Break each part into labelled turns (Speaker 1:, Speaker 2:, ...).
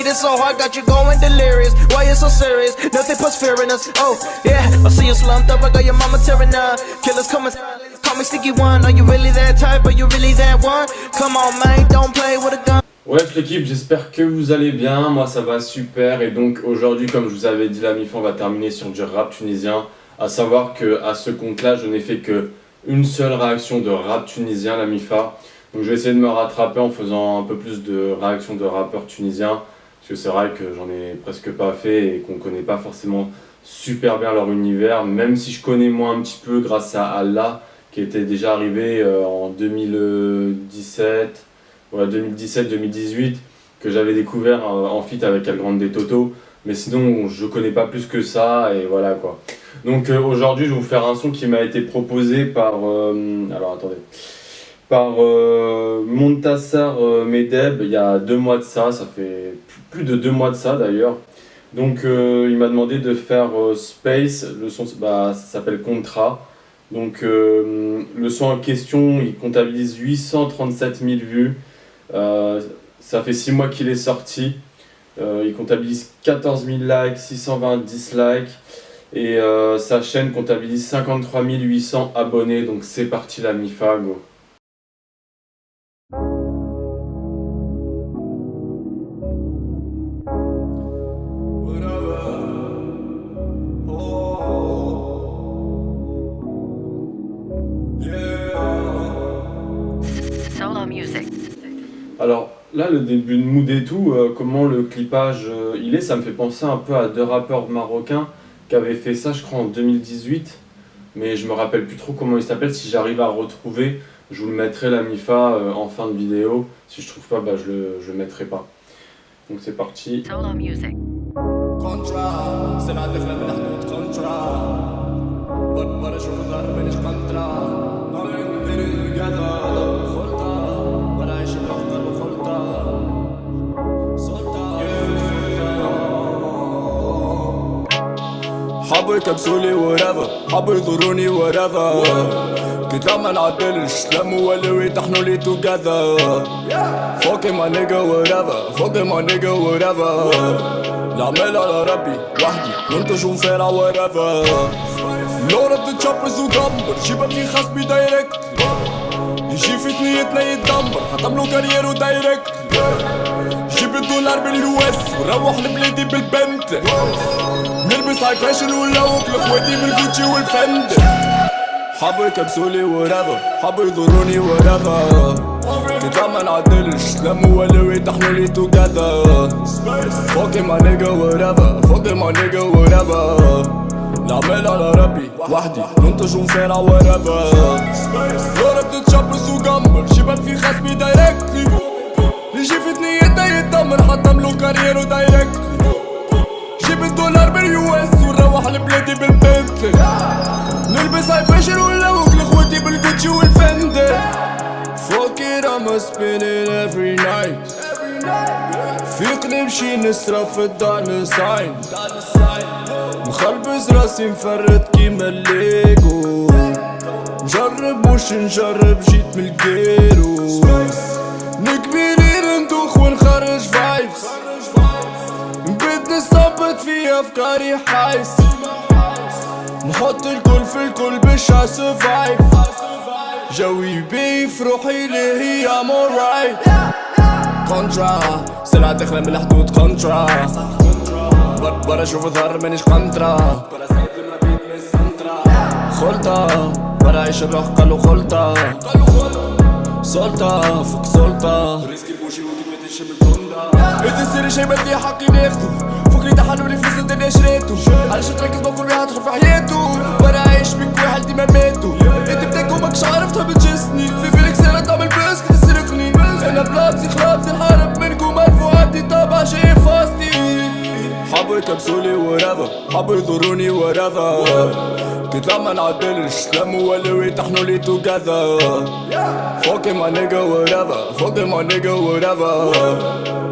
Speaker 1: It's so hard, got you going delirious. Why you so serious? Nothing puts fear in us. Oh, yeah, I see you slumped up. I got your mama tearing up. Killers coming, call me sticky one. Are you really that type? Are you really that one? Come on, man, don't play with a gun.
Speaker 2: Ouais l'équipe, j'espère que vous allez bien, moi ça va super et donc aujourd'hui comme je vous avais dit la MIFA on va terminer sur du rap tunisien, à savoir que à ce compte là je n'ai fait que une seule réaction de rap tunisien la MIFA, donc je vais essayer de me rattraper en faisant un peu plus de réactions de rappeurs tunisiens parce que c'est vrai que j'en ai presque pas fait et qu'on connaît pas forcément super bien leur univers, même si je connais moi un petit peu grâce à Allah qui était déjà arrivé en 2017. Ouais, 2017-2018 que j'avais découvert en feat avec El Grande Toto, mais sinon je connais pas plus que ça et voilà quoi. Donc aujourd'hui je vais vous faire un son qui m'a été proposé par Montassar Medeb il y a 2 mois de ça fait plus de 2 mois de ça d'ailleurs. Donc il m'a demandé de faire Space, le son ça s'appelle Contra. Donc le son en question il comptabilise 837 000 vues. Ça fait 6 mois qu'il est sorti, il comptabilise 14 000 likes, 620 dislikes et sa chaîne comptabilise 53 800 abonnés, donc c'est parti la MIFA, go. Alors là le début de mood et tout, comment le clipage il est, ça me fait penser un peu à 2 rappeurs marocains qui avaient fait ça je crois en 2018, mais je me rappelle plus trop comment ils s'appellent. Si j'arrive à retrouver, je vous le mettrai la MIFA en fin de vidéo, si je trouve pas je le mettrai pas. Donc c'est parti.
Speaker 3: حبوا يكبسولي ورافا حبوا يضروني ورافا كنت لما نعدلش لموا ولاو يطحنوا لي توجذا فوقي ما نيجا ورافا فوقي ما نيجا ورافا نعمل على ربي وحدي ننتج ونفارع ورافا لو رد تشابرز ودمر جيبها في خصبي دايركت يجي في ثنيتنا يتدمر حطملو كاريرو دايركت جيب الدولار باليوس وروح لبلادي بالبنت نلبس هاي فاشن ونلوك لاخواتي بالجوتشي والفند حبوا يكبسولي ورافا حبوا يضروني ورافا كنت لما نعدلش لموا ولاو يطحنوا لي توجذا فوقي ما نيجا ورافا فوقي ما نيجا ورافا نعمل على ربي وحدي ننتج ونفارع ورافا ضربت تشابرز وجمر جيبها في خصمي دايركتلي يجي في ثنيتنا يتدمر حطملو كاريرو دايركتلي جيب الدولار باليوس ونروح لبلادي بالبنت نلبس هاي فاشن ونلوك لاخواتي بالجوتشي والفند Fuck it, I'ma spend it every night فيقني نمشي نسرف الدار ساين مخلبز راسي مفرد كيما الليجو نجرب وش نجرب جيت من الجيرو نكبيلي ندوخ ونخرج فايبس نبيت نستنبط في افكاري حايس نحط الكل في الكل باش اسرفايف جوي بيف روحي لهي I'm alright كونترا سلعة داخلة من الحدود كونترا برا اشوف ظهر مانيش قنطرة خلطة برا عيش الروح قالو خلطة سلطة فوق سلطة ريسكي بوشي وكيف تشم البوندا إذا السيري شي بدي حقي ناخدو فكري تحلولي فلوس الدنيا شريتو علاش تركز بكل واحد تدخل في حياتو برا عايش بك واحد ديما ماتو انت بداك وماكش عارف تحب تجسني في فيلك سيرة تعمل بلاس كي تسرقني انا بلابسي خلابسي نحارب منكم الف وعدي طابع شي فاستي حبوا يكبسولي ورافا حبوا يضروني ورافا كنت لما نعدلش لموا ولاو يطحنوا لي توجذا فوقي ما نيجا ورافا فوقي ما نيجا ورافا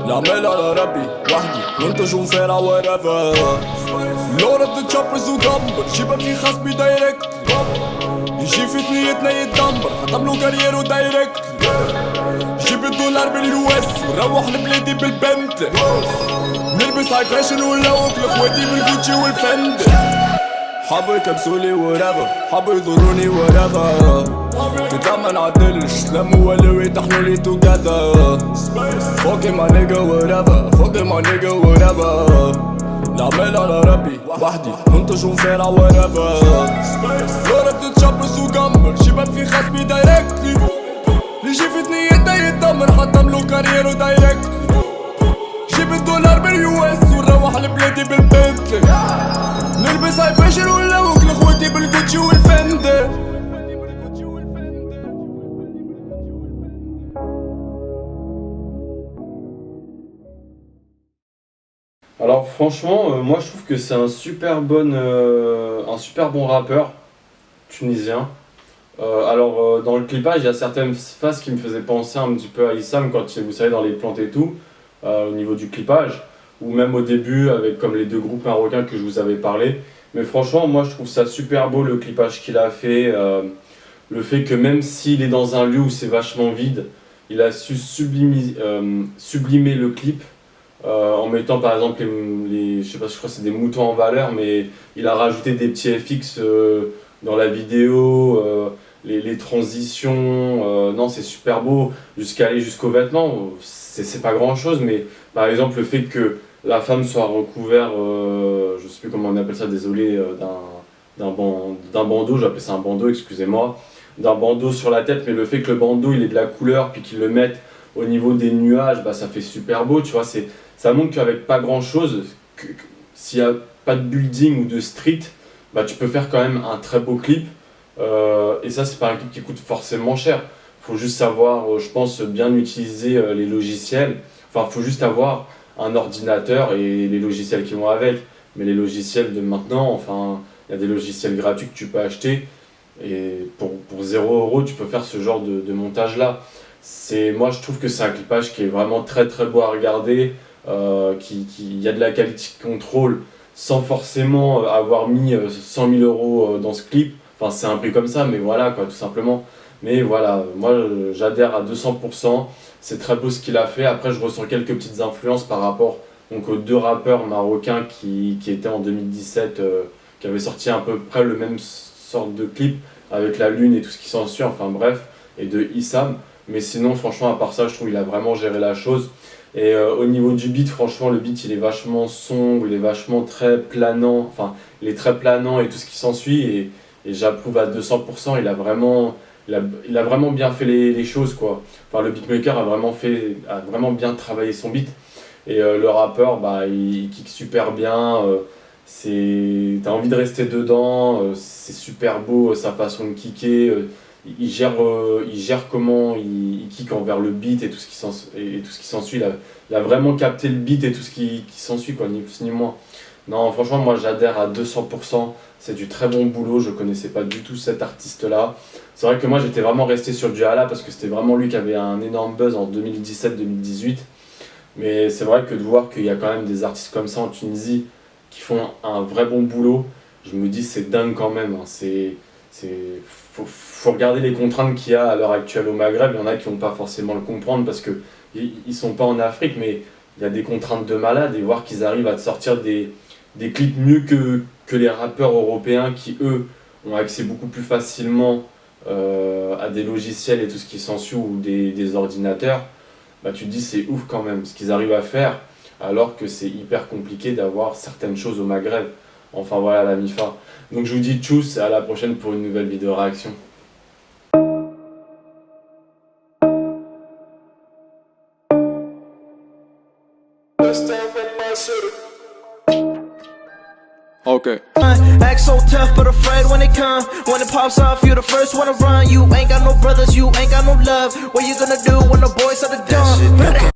Speaker 3: نعمل على ربي وحدي ننتج ونفارع ورافا لو رد تشابرز ودمر جيبها في خصبي دايركت يجي في ثنيتنا يتدمر حطملو كاريرو دايركت جيب جيب الدولار باليو اس ونروح لبلادي بالبنت نلبس هاي فاشن ونلوك لاخواتي بالجوتشي والفند حبوا يكبسولي ورافا حبوا يضروني ورافا كنت ما نعدلش لموا ولاو يطحنولي توجذر فوكي ما نيجا ورافا فوكي ما نيجا ورافا نعمل على ربي وحدي منتج ونفارع ورافا لورا بتتشبس وجمر شباب في خصمي دايركتلي اللي يجي في نيته يتدمر حطملو كاريرو دايركتلي جيب الدولار باليو اس ونروح لبلادي بالبنتلي نلبس هاي فاشن ونلوك لاخواتي بالجوتشي والفند.
Speaker 2: Alors franchement, moi je trouve que c'est un super bon rappeur tunisien. Dans le clipage, il y a certaines phases qui me faisaient penser un petit peu à Issam quand vous savez dans les plantes et tout, au niveau du clipage, ou même au début avec comme les deux groupes marocains que je vous avais parlé. Mais franchement, moi je trouve ça super beau le clipage qu'il a fait, le fait que même s'il est dans un lieu où c'est vachement vide, il a su sublimer le clip. En mettant par exemple je sais pas, je crois que c'est des moutons en valeur, mais il a rajouté des petits FX dans la vidéo, les transitions, non c'est super beau, jusqu'à aller jusqu'aux vêtements, c'est pas grand chose, mais par exemple le fait que la femme soit recouverte, je sais plus comment on appelle ça, désolé, d'un bandeau, j'appelle ça un bandeau, excusez-moi, d'un bandeau sur la tête, mais le fait que le bandeau il ait de la couleur, puis qu'il le mette au niveau des nuages, bah ça fait super beau, tu vois, ça montre qu'avec pas grand chose, s'il n'y a pas de building ou de street, bah tu peux faire quand même un très beau clip. Et ça c'est pas un clip qui coûte forcément cher. Faut juste savoir, je pense, bien utiliser les logiciels. Enfin, faut juste avoir un ordinateur et les logiciels qui vont avec. Mais les logiciels de maintenant, enfin, il y a des logiciels gratuits que tu peux acheter. Et pour 0 €, tu peux faire ce genre de montage là. Moi je trouve que c'est un clipage qui est vraiment très très beau à regarder. Il y a de la quality control sans forcément avoir mis 100 000 € dans ce clip. Enfin c'est un prix comme ça, mais voilà quoi, tout simplement. Mais voilà, moi j'adhère à 200%, c'est très beau ce qu'il a fait. Après je ressens quelques petites influences par rapport donc, aux deux rappeurs marocains qui étaient en 2017, qui avaient sorti à peu près le même sorte de clip avec la lune et tout ce qui s'ensuit, enfin bref, et de Issam. Mais sinon franchement à part ça je trouve qu'il a vraiment géré la chose. Et au niveau du beat, franchement le beat il est vachement sombre, il est vachement très planant, enfin il est très planant et tout ce qui s'ensuit, et j'approuve à 200%, il a vraiment bien fait les choses quoi. Enfin le beatmaker a vraiment bien travaillé son beat, et le rappeur bah il kick super bien, t'as envie de rester dedans, c'est super beau sa façon de kicker. Il gère comment il kick envers le beat et tout ce qui s'ensuit. Il a vraiment capté le beat et tout ce qui s'ensuit quoi, ni plus ni moins. Non franchement moi j'adhère à 200%, c'est du très bon boulot, je connaissais pas du tout cet artiste là. C'est vrai que moi j'étais vraiment resté sur du Hala parce que c'était vraiment lui qui avait un énorme buzz en 2017-2018. Mais c'est vrai que de voir qu'il y a quand même des artistes comme ça en Tunisie qui font un vrai bon boulot, je me dis c'est dingue quand même, hein. Faut regarder les contraintes qu'il y a à l'heure actuelle au Maghreb. Il y en a qui n'ont pas forcément le comprendre parce qu'ils sont pas en Afrique, mais il y a des contraintes de malade, et voir qu'ils arrivent à te sortir des clips mieux que les rappeurs européens qui eux ont accès beaucoup plus facilement à des logiciels et tout ce qui s'ensuit, ou des ordinateurs, bah tu te dis c'est ouf quand même ce qu'ils arrivent à faire, alors que c'est hyper compliqué d'avoir certaines choses au Maghreb. Enfin voilà la MIFA. Donc je vous dis tchuss et à la prochaine pour une nouvelle vidéo réaction.
Speaker 3: Okay.
Speaker 1: Act so tough but afraid when it come. When it pops off, you the first one to run. You ain't got no brothers, you ain't got no love. What you gonna do when the boys are the dumb?